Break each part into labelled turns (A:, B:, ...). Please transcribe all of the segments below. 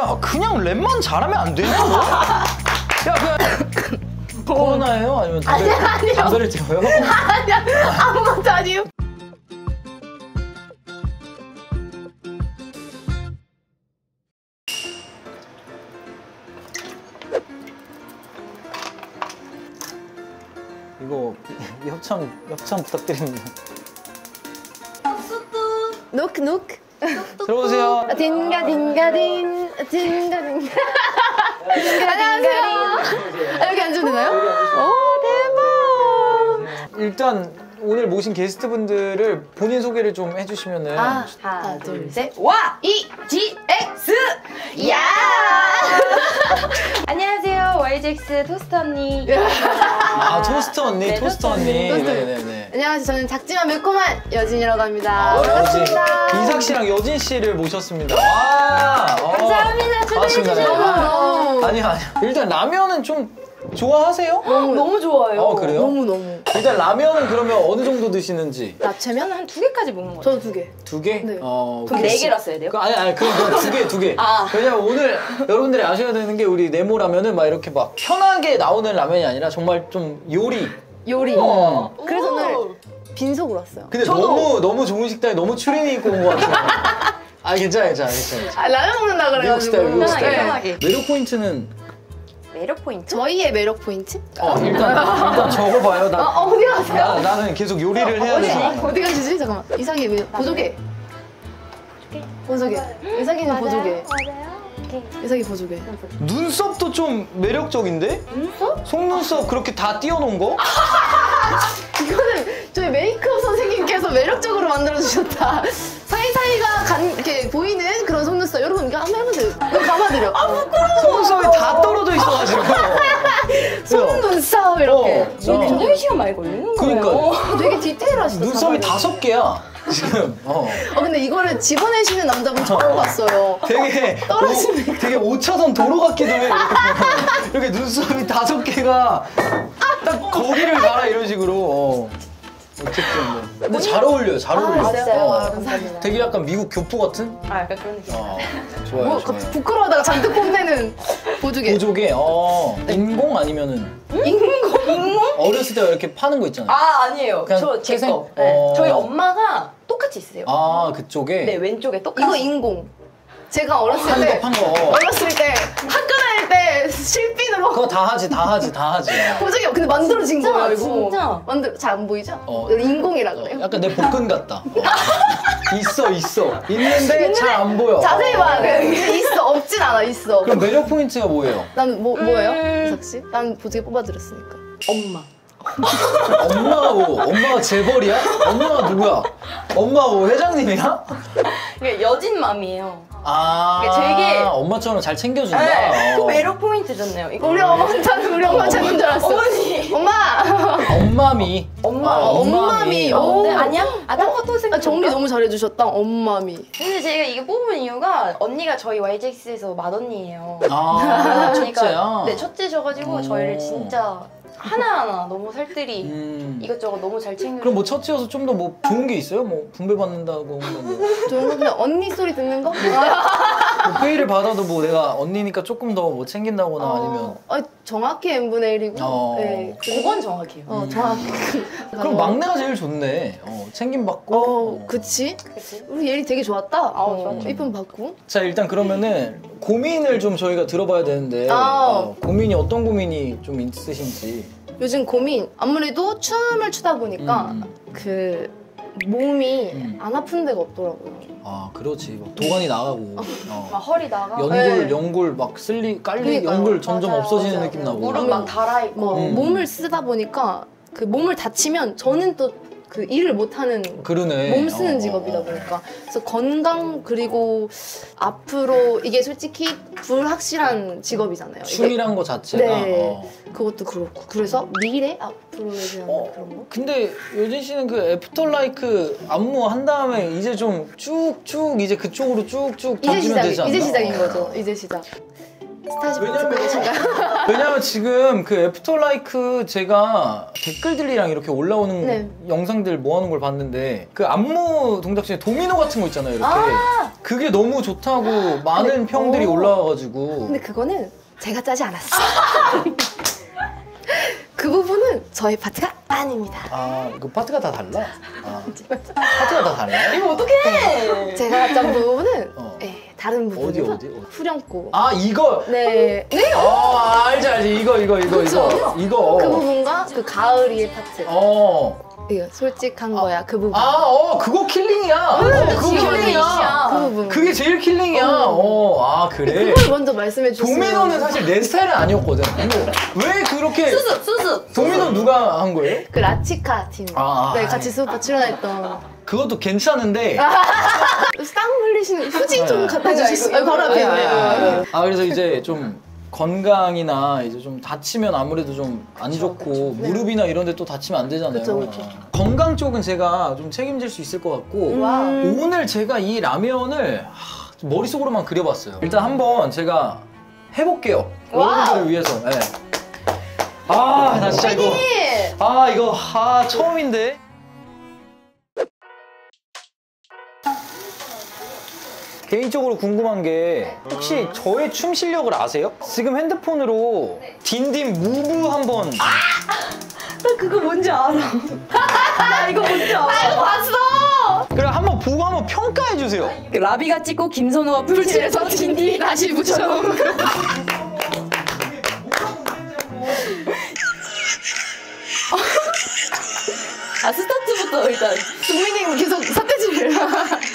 A: 야 그냥 랩만 잘하면 안 되냐 너? 야 그냥 코로나예요? 아니면 담배를 태워요?
B: 아니야 아무것도 아니에요.
A: 이거 협찬 부탁드립니다.
B: 노크
A: 들어오세요.
B: 딩가딩가딩 딩가딩. 안녕하세요. 여기 앉으면 되나요? 오 대박.
A: 일단 오늘 모신 게스트분들을 본인 소개를 좀 해주시면은.
B: 하나 둘 셋. YGX 야.
C: 안녕하세요. YGX 토스트 언니.
A: 아 토스터 언니,
C: 네,
A: 토스터 언니. 네네네.
B: 안녕하세요. 저는 작지만 매콤한 여진이라고 합니다.
A: 반갑습니다. 이삭 씨랑 여진 씨를 모셨습니다. 와.
C: 감사합니다.
A: 반갑습니다. 아니야. 일단 라면은 좀 좋아하세요?
C: 너무 좋아요.
A: 그래요?
B: 너무.
A: 일단 라면은 그러면 어느 정도 드시는지?
B: 야채면
C: 한 2개까지 먹는 거 같아요.
B: 저도 2개.
A: 2개?
B: 네.
C: 그럼 4개로 써야 돼요?
A: 아니 그럼 2개. 왜냐면 오늘 여러분들이 아셔야 되는 게 우리 네모 라면은 막 이렇게 막 편하게 나오는 라면이 아니라 정말 좀 요리.
B: 그래서 오늘 빈속으로 왔어요.
A: 근데 너무 좋은 식당에 너무 추리닝 입고 온 것 같아요. 괜찮아.
B: 라면 먹는다 그래가지고.
A: 미국 스타일.
C: 편하게.
A: 매력 포인트는?
C: 매력 포인트?
B: 저희의 매력 포인트?
A: 일단 적어봐요.
B: 어디 가세요?
A: 나는 계속 요리를 해야 되잖아.
B: 어디 가시지? 잠깐만. 이상이 왜 보조개? 이상이는 보조개.
C: 맞아요.
B: 이상이 보조개.
A: 눈썹도 좀 매력적인데?
C: 눈썹?
A: 속눈썹 그렇게 다 띄워놓은 거?
B: 이거는 저희 메이크업 선생님께서 매력적으로 만들어주셨다. 사이사이가 이렇게 보이는 그런 속눈썹. 여러분 이거 한번 해보세요. 이거 감아드려. 부끄러워.
A: 속눈썹이 다 떨어져 있어가지고.
B: 속눈썹 이렇게.
C: 근데 1시간 많이 걸리는 거예요.
A: 그러니까
B: 되게 디테일하시다.
A: 눈썹이 5개야 지금.
B: 근데 이거를 집어내시는 남자분 처음 봤어요.
A: 되게
B: 떨어지네.
A: 되게 5차선 도로 같기도 해. 이렇게 눈썹이 5개가 딱 거기를 가라 이런 식으로. 어쨌든 근데 잘 어울려요. 잘 어울려.
B: 감사합니다.
A: 되게 약간 미국 교포 같은?
C: 약간 그런 느낌.
A: 좋아요.
B: 부끄러워하다가 잔뜩 뽐내는 보조개.
A: 보조개. 인공 아니면은?
B: 인공?
A: 어렸을 때 이렇게 파는 거 있잖아요.
C: 아니에요.
A: 그냥
C: 제
A: 태생?
C: 거. 네. 저희 엄마가 똑같이 있어요.
A: 그쪽에?
C: 네, 왼쪽에 똑같이.
B: 이거 인공. 제가 어렸을 때
A: 판 거.
B: 어렸을 때 학교 다닐 때 실핀으로
A: 그거 다 하지.
B: 보조개 근데 만들어진
C: 진짜,
B: 거예요 이거.
C: 진짜.
B: 잘 안 보이죠? 인공이라 그래요.
A: 약간 내 복근 같다. 있어. 있는데 잘 안 보여.
B: 자세히 봐야 돼. 있어. 없진 않아. 있어.
A: 그럼 매력 포인트가 뭐예요?
B: 난 뭐예요? 이삭 씨? 난 보조개 뽑아드렸으니까.
C: 엄마.
A: 엄마가 뭐? 엄마가 재벌이야? 엄마가 누구야? 엄마 뭐 회장님이야?
C: 이게 여진맘이에요.
A: 되게 엄마처럼 잘 챙겨준다.
C: 그 매력 포인트잖아요. 이거
B: 우리 엄마 찾는 줄 알았어.
C: 어머니.
B: 엄마.
A: 엄마미.
B: 엄마미.
C: 네, 아니야? 딴 것도 생각.
B: 정리 너무 잘해주셨다. 엄마미.
C: 근데 제가 이게 뽑은 이유가 언니가 저희 YGX에서 맏언니예요.
A: 첫째야?
C: 네, 첫째셔가지고 저희를 진짜 하나하나 너무 살뜰히 이것저것 너무 잘 챙겨.
A: 그럼 뭐 첫째여서 좀 더 뭐 좋은 게 있어요? 뭐 분배 받는다고 뭐
B: 좋은 거 그냥 언니 소리 듣는 거?
A: 페이를 받아도 뭐 내가 언니니까 조금 더 뭐 챙긴다거나 아니면
B: 정확히 n분의 1이고
C: 네, 그건 정확해요.
B: 정확히.
A: 그럼 막내가 제일 좋네. 챙김 받고.
B: 그치? 우리 예리 되게 좋았다.
C: 좋았죠.
B: 이쁨 받고.
A: 자 일단 그러면은 고민을 좀 저희가 들어봐야 되는데 고민이 어떤 고민이 좀 있으신지.
B: 요즘 고민 아무래도 춤을 추다 보니까 그 몸이 안 아픈 데가 없더라고요.
A: 그렇지. 막 도관이 나가고
C: 막 허리 나가.
A: 연골 막 연골 점점 없어지는 느낌 나고
C: 무릎 막 달아있고.
B: 몸을 쓰다 보니까 그 몸을 다치면 저는 또 그 일을 못하는 몸 쓰는 직업이다 보니까 그래서 건강 그리고 앞으로 이게 솔직히 불확실한 직업이잖아요.
A: 춤이란 거 자체가.
B: 네. 그것도 그렇고 그래서 미래 앞으로에 대한 그런 거.
A: 근데 여진 씨는 그 애프터라이크 안무 한 다음에 이제 좀 쭉쭉 이제 그쪽으로 쭉쭉 던지면 되지 않나?
B: 이제 시작인 거죠. 이제 시작. 스타쉽 듣고 계신가요?
A: 왜냐면 지금 그 애프터라이크 제가 댓글들이랑 이렇게 올라오는
B: 네.
A: 영상들 모아놓은 걸 봤는데 그 안무 동작 중에 도미노 같은 거 있잖아요, 이렇게. 그게 너무 좋다고 많은 평들이 올라와가지고.
B: 근데 그거는 제가 짜지 않았어요. 그 부분은 저희 파트가 아닙니다.
A: 아, 그 파트가 다 달라? 아, 파트가 다 달라?
C: 이거 어떡해!
B: 제가 짠 부분은 네, 다른 부분에서
A: 어디?
B: 후렴구.
A: 아, 이거?
B: 네. 네?
A: 알지. 이거. 이거.
B: 그 부분과 그 가을이의 파트. 이거 솔직한 거야, 그 부분.
A: 그거 킬링이야. 그거 킬링이야.
B: 그 부분.
A: 그게 제일 킬링이야. 그래.
B: 그걸 먼저 말씀해 주세요.
A: 도미노는 사실 내 스타일은 아니었거든. 이거 왜 그렇게.
C: 수습!
A: 도미노 누가 한 거예요?
B: 그 라치카 팀. 네, 같이 수오빠 출연했던.
A: 그것도 괜찮은데.
B: 땀 흘리시는 후지 좀 갖다 주셨어요. 바로 앞에 있네요.
A: 그래서 이제 좀 건강이나 이제 좀 다치면 아무래도 좀 안 좋고 무릎이나 이런 데 또 다치면 안 되잖아요.
B: 그쵸.
A: 건강 쪽은 제가 좀 책임질 수 있을 것 같고 오늘 제가 이 라면을 머릿속으로만 그려봤어요. 일단 한번 제가 해볼게요. 여러분들을 위해서. 네. 나 진짜 이거 처음인데. 개인적으로 궁금한 게 혹시 저의 춤 실력을 아세요? 지금 핸드폰으로 딘딘 무브 한번.
C: 나 그거 뭔지 알아. 나 이거 뭔지 알아.
B: 이거 봤어!
A: 그래, 한번 보고 한번 평가해 주세요.
C: 라비가 찍고 김선호가 풀칠해서 딘딘이 다시 붙여놓은 거. 스타트부터 일단.
B: 동민이 계속 삿대질을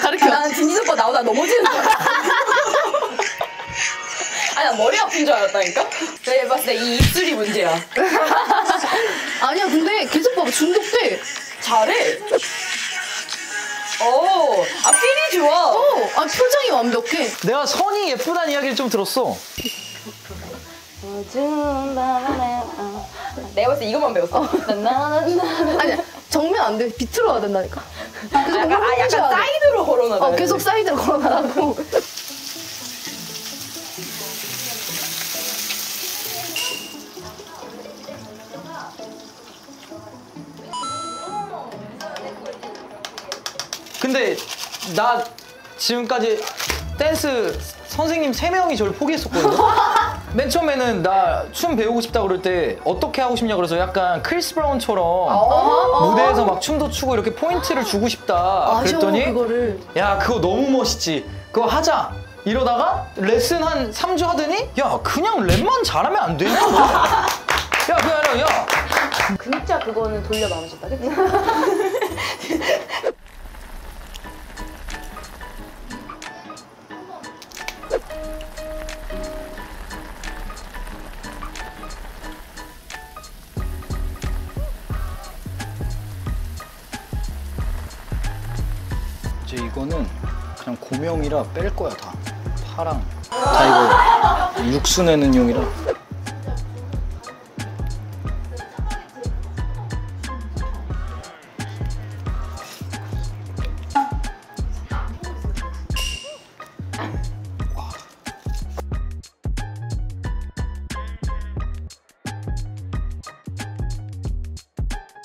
B: 가르쳐.
C: 난 딘딘 오빠 나오다 넘어지는 줄 알았어. 나 머리 아픈 줄 알았다니까? 내가 봤을 때 이 입술이 문제야.
B: 아니야, 근데 계속 봐봐. 중독돼.
C: 잘해. 필이 좋아.
B: 표정이 완벽해.
A: 내가 선이 예쁘다는 이야기를 좀 들었어.
C: 내가 봤을 때 이것만 배웠어.
B: 아니야, 정면 안 돼. 비트로 해야 된다니까.
C: 약간 사이드로 걸어놔.
B: 계속 사이드로 걸어놔라고.
A: 근데 나 지금까지 댄스 선생님 3명이 저를 포기했었거든요. 맨 처음에는 나 춤 배우고 싶다 그럴 때 어떻게 하고 싶냐 그래서 약간 크리스 브라운처럼 무대에서 막 춤도 추고 이렇게 포인트를 주고 싶다 그랬더니
B: 그거를.
A: 야, 그거 너무 멋있지, 그거 하자 이러다가 레슨 한 3주 하더니 야, 그냥 랩만 잘하면 안 되냐? 야, 그냥 야
C: 진짜 그거는 돌려 말하셨다, 그치?
A: 이제 이거는 그냥 고명이라 뺄 거야. 다 파랑 다 이거 육수 내는 용이라.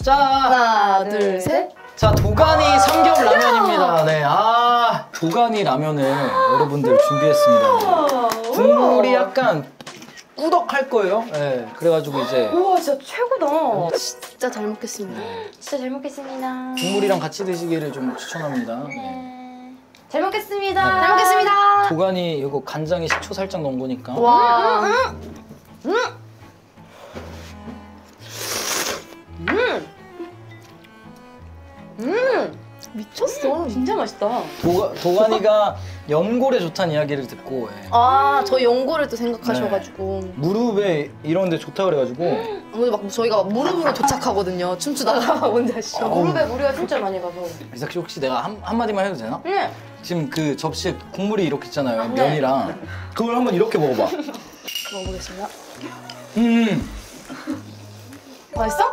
A: 자,
B: 하나, 둘, 셋.
A: 자, 도가니 삼겹 라면입니다. 네, 도가니 라면을 여러분들 준비했습니다. 국물이 약간 꾸덕할 거예요. 네, 그래가지고 이제
C: 우와, 진짜 최고다.
B: 진짜 잘 먹겠습니다.
C: 진짜 잘 먹겠습니다.
A: 국물이랑 같이 드시기를 좀 추천합니다. 네.
C: 잘 먹겠습니다.
B: 잘 먹겠습니다.
A: 도가니 이거 간장에 식초 살짝 넣은 거니까.
B: 와. 미쳤어.
C: 진짜 맛있다.
A: 도가니가 연골에 좋다는 이야기를 듣고
B: 저 연고를 또 생각하셔가지고.
A: 무릎에 이런 데 좋다 그래가지고
B: 오늘 막 저희가 무릎으로 도착하거든요. 춤추다가 뭔지 아시죠?
C: 무릎에 무리가 진짜 많이 가서.
A: 이삭 씨 혹시 내가 한마디만 해도 되나?
C: 네.
A: 지금 그 접시에 국물이 이렇게 있잖아요.
C: 네.
A: 면이랑 그걸 한번 이렇게 먹어봐.
B: 먹어보겠습니다. 맛있어?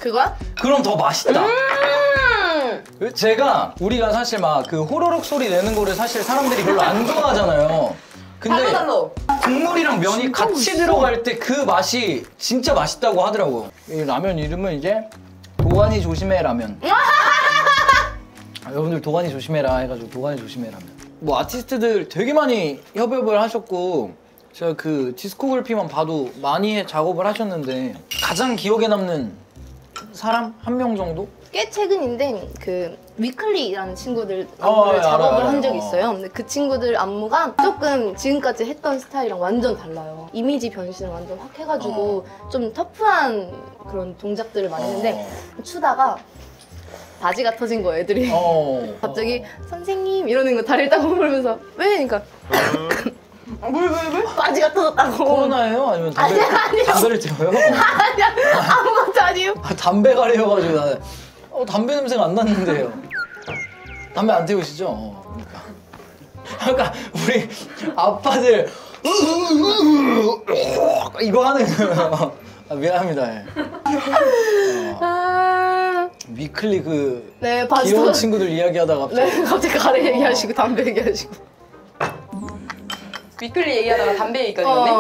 B: 그거야?
A: 그럼 더 맛있다. 제가 우리가 사실 막 그 호로록 소리 내는 거를 사실 사람들이 별로 안 좋아하잖아요. 근데
C: 달로.
A: 국물이랑 면이 같이 들어갈 때 그 맛이 진짜 맛있다고 하더라고요. 이 라면 이름은 이제 도가니 조심해 라면. 여러분들 도가니 조심해라 해가지고 도가니 조심해 라면. 뭐 아티스트들 되게 많이 협업을 하셨고 제가 그 디스코그래피만 봐도 많이 작업을 하셨는데 가장 기억에 남는 사람? 한 명 정도?
B: 꽤 최근인데 그 위클리라는 친구들 안무를
A: 예,
B: 작업을
A: 알아요.
B: 한 적이 있어요. 근데 그 친구들 안무가 조금 지금까지 했던 스타일이랑 완전 달라요. 이미지 변신을 완전 확 해가지고 좀 터프한 그런 동작들을 많이 했는데 추다가 바지가 터진 거예요, 애들이. 갑자기 선생님 이러는 거 다리를 딱 보면서 왜? 그러니까
A: 왜?
B: 바지가 터졌다고.
A: 코로나예요? 아니면 담배를 태워요?
B: 아니야, 아무것도 아니에요.
A: 담배 가래여가지고 나는 담배 냄새가 안 났는데요. 담배 안 태우시죠? 그러니까 우리 아빠들 이거 하는 미안합니다. 예. 위클리 그
B: 네, 바지
A: 귀여운
B: 터졌...
A: 친구들 이야기하다가
B: 네, 갑자기 가래 얘기하시고 담배 얘기하시고.
C: 위클리 얘기하다가 담배 얘기까지 오네?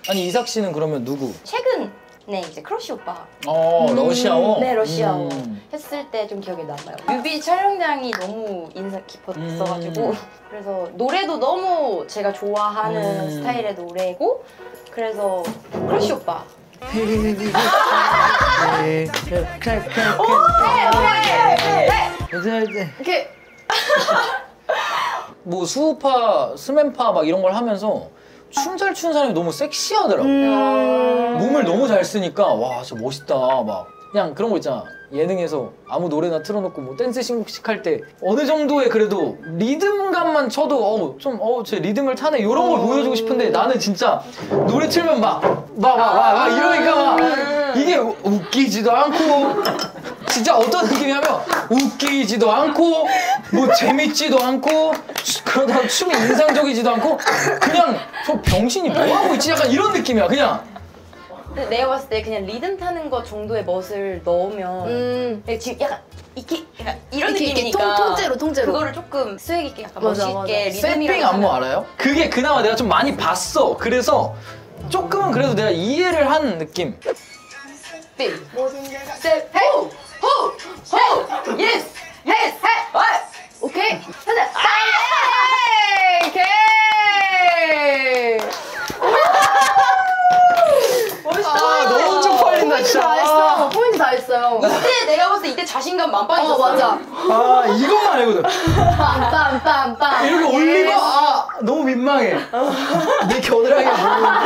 A: 아니 이삭 씨는 그러면 누구?
C: 최근에 이제 크러쉬 오빠.
A: 러시아워?
C: 네, 러시아워. 했을 때 좀 기억에 남아요. 뮤비 촬영장이 너무 인상 깊었어가지고 그래서 노래도 너무 제가 좋아하는 스타일의 노래고 그래서 크러쉬 오빠.
B: 이렇게
A: 뭐 수우파, 스맨파 막 이런 걸 하면서 춤 잘 추는 사람이 너무 섹시하더라고. 몸을 너무 잘 쓰니까 와 진짜 멋있다. 막 그냥 그런 거 있잖아. 예능에서 아무 노래나 틀어놓고 뭐 댄스 신곡식 할 때 어느 정도의 그래도 리듬감만 쳐도 제 리듬을 타네 이런 걸 보여주고 싶은데 나는 진짜 노래 틀면 막 이러니까 막 이게 웃기지도 않고 진짜 어떤 느낌이냐면 웃기지도 않고 뭐 재밌지도 않고 그러다가 춤이 인상적이지도 않고 그냥 저 병신이 뭐 하고 있지 약간 이런 느낌이야 그냥.
C: 근데 내가 봤을 때 그냥 리듬 타는 거 정도의 멋을 넣으면 지금 약간 이런 느낌이니까
B: 통째로
C: 그거를 조금 스웩 있게 약간
B: 맞아,
C: 멋있게
B: 맞아.
C: 리듬이랑
A: 세핑 안무 알아요? 그게 그나마 내가 좀 많이 봤어. 그래서 조금은 그래도 내가 이해를 한 느낌.
C: 스텝 호! 예스! 예스!
B: 오케이 하자. 오케이.
C: 멋있다.
A: 너무 쪽팔린다
B: 포인트
A: 진짜.
B: 다 했어. 포인트 다 했어요.
C: 이때 내가 봤을 때 이때 자신감 만빵이었어.
B: 맞아.
A: 이것만 알거든.
B: 빰빰빰빰.
A: 이렇게 올리고 너무 민망해. 내 겨드랑이가 보이는데.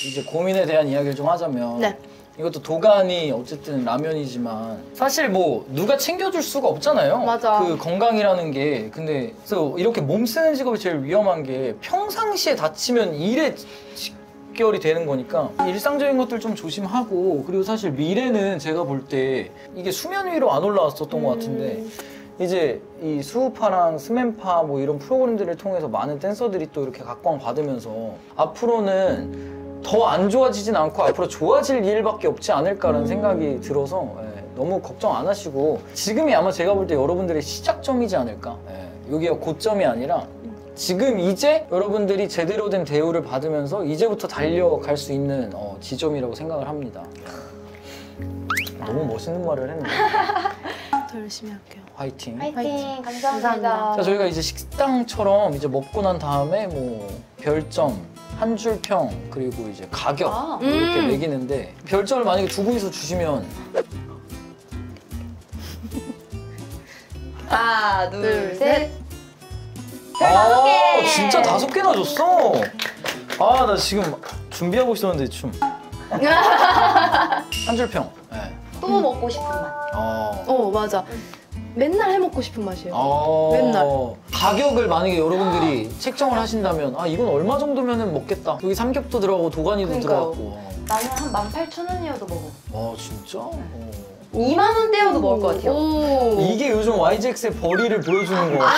A: 이제 고민에 대한 이야기를 좀 하자면
B: 네.
A: 이것도 도가니 어쨌든 라면이지만 사실 뭐 누가 챙겨줄 수가 없잖아요.
B: 맞아.
A: 그 건강이라는 게 근데 그래서 이렇게 몸 쓰는 직업이 제일 위험한 게 평상시에 다치면 일에 직결이 되는 거니까 일상적인 것들 좀 조심하고 그리고 사실 미래는 제가 볼 때 이게 수면 위로 안 올라왔었던 것 같은데 이제 이 수우파랑 스맨파 뭐 이런 프로그램들을 통해서 많은 댄서들이 또 이렇게 각광 받으면서 앞으로는 더 안 좋아지진 않고 앞으로 좋아질 일밖에 없지 않을까라는 생각이 들어서 너무 걱정 안 하시고 지금이 아마 제가 볼 때 여러분들의 시작점이지 않을까. 여기가 고점이 아니라 지금 이제 여러분들이 제대로 된 대우를 받으면서 이제부터 달려갈 수 있는 지점이라고 생각을 합니다. 너무 멋있는 말을 했네.
B: 더 열심히 할게요.
A: 화이팅.
C: 파이팅. 감사합니다.
B: 감사합니다.
A: 자, 저희가 이제 식당처럼 이제 먹고 난 다음에 뭐 별점, 한 줄 평, 그리고 이제 가격 이렇게 매기는데 별점을 만약에 두 분이서 주시면
C: 하나, 둘, 셋.
A: 진짜 5개나 줬어. 나 지금 준비하고 있었는데 춤. 한 줄 평.
C: 또 먹고 싶은 맛.
B: 맞아. 맨날 해먹고 싶은 맛이에요. 맨날.
A: 가격을 만약에 여러분들이 책정을 하신다면 이건 얼마 정도면 먹겠다. 여기 삼겹도 들어가고 도가니도
C: 그러니까요.
A: 들어가고.
C: 나는 한 18,000원이어도 먹어.
A: 진짜?
C: 2만 원대여도 먹을 것 같아요.
A: 이게 요즘 YGX의 벌이를 보여주는 거 같아.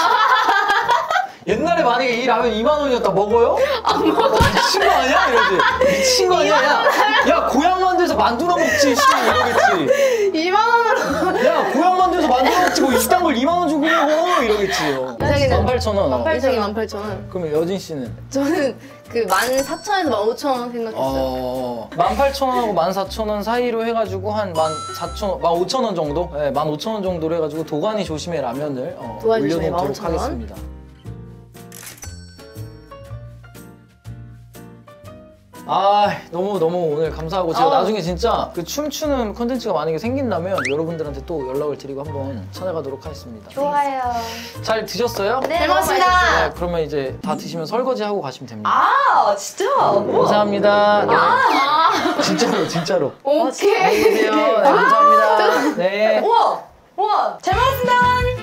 A: 옛날에 만약에 이 라면 2만 원이었다 먹어요? 안 먹어. 미친 거 아니야? 이러지. 미친 거 아니야? 야 고향 만두에서 만두나 먹지 이러겠지.
B: 2만 원으로.
A: 야 고향 만두에서 만두나 먹지 뭐 이딴 걸 2만 원 주고 먹어 이러겠지요.
B: 이상이는
A: 18,000원.
B: 이상이 18,000원.
A: 그러면 여진 씨는?
B: 저는 그 14,000원에서 15,000원 생각했어요.
A: 18,000원하고 14,000원 사이로 해가지고 한 14,000원, 15,000원 정도? 네, 15,000원 정도로 해가지고 도가니 조심의 라면을
B: 도가니 조심의
A: 올려놓도록
B: 15,000원.
A: 하겠습니다. 너무 오늘 감사하고 제가 나중에 진짜 그 춤추는 컨텐츠가 만약에 생긴다면 여러분들한테 또 연락을 드리고 한번 찾아가도록 하겠습니다.
C: 좋아요.
A: 잘 드셨어요?
C: 네,
B: 잘
C: 너무
B: 먹었습니다.
C: 맛있어요.
A: 네, 그러면 이제 다 드시면 설거지 하고 가시면 됩니다.
C: 아, 진짜?
A: 감사합니다. 네. 진짜로.
B: 오케이.
A: 안녕히 계세요. 네, 감사합니다. 네.
C: 우와! 잘 먹었습니다!